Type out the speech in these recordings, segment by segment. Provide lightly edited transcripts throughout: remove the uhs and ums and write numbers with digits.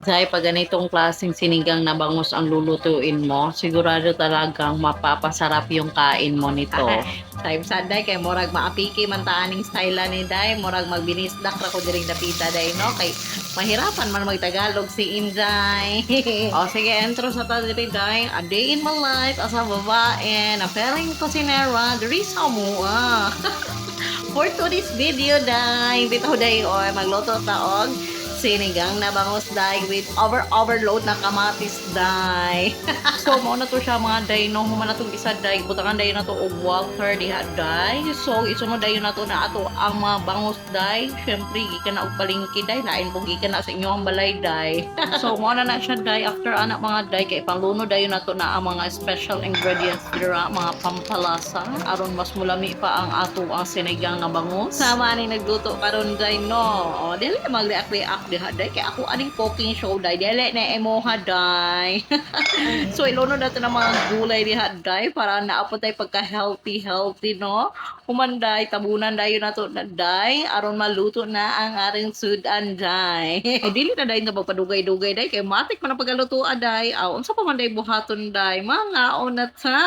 Dahil pag ganitong klaseng sinigang na bangus ang lulutuin mo, sigurado talagang mapapasarap yung kain mo nito. Time sad day kay murag maapiki man ta aning style ni day, murag magbinisdak ra ko diring dapita day no kay mahirapan man magtagalog si Inday. O sige, intro sa ta diri day. A day in my life as a babae na feeling kusinera diri sa mua. For today's video day, bitaw day o magluto ta og sinigang na bangus day with overload na kamatis day. So mo na to siya mga day no, mo na tong isa day, butangan day na to og water diha day. So isunod day na to na ato ang mga bangus day. Syempre gikan na og palengke day, lain pong gikan na sa inyo ang balay day. So mo na siya day after anak mga day kay pangluno day na to na ang mga special ingredients dira, mga pampalasa aron mas mulami pa ang ato ang sinigang nga bangus. Sama ni nagluto karon day no. O dili mag-react diha day kay ako aning cooking show day dili na emoha day. So ilono nato ng mga gulay diha day para naapot tay pagka healthy no. Humanday tabunan dayon nato na day aron maluto na ang aring sudan day. O dili na day na pagpadugay-dugay day kay matik man ang pagalutoan day. Aw unsa pa man day buhaton day mga una ta.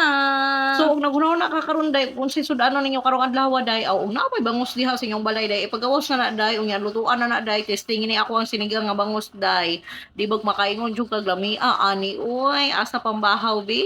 So og nagunaw na kakaron day kung si sudanon ninyo karong adlaw day aw na pay bangus diha sa inyong balay day ipagawas na day unya lutuan na day testingin ni ako ang sinigang nga bangus day. Di bag makaingon jud kag lamia ani oy asa pambahaw bi.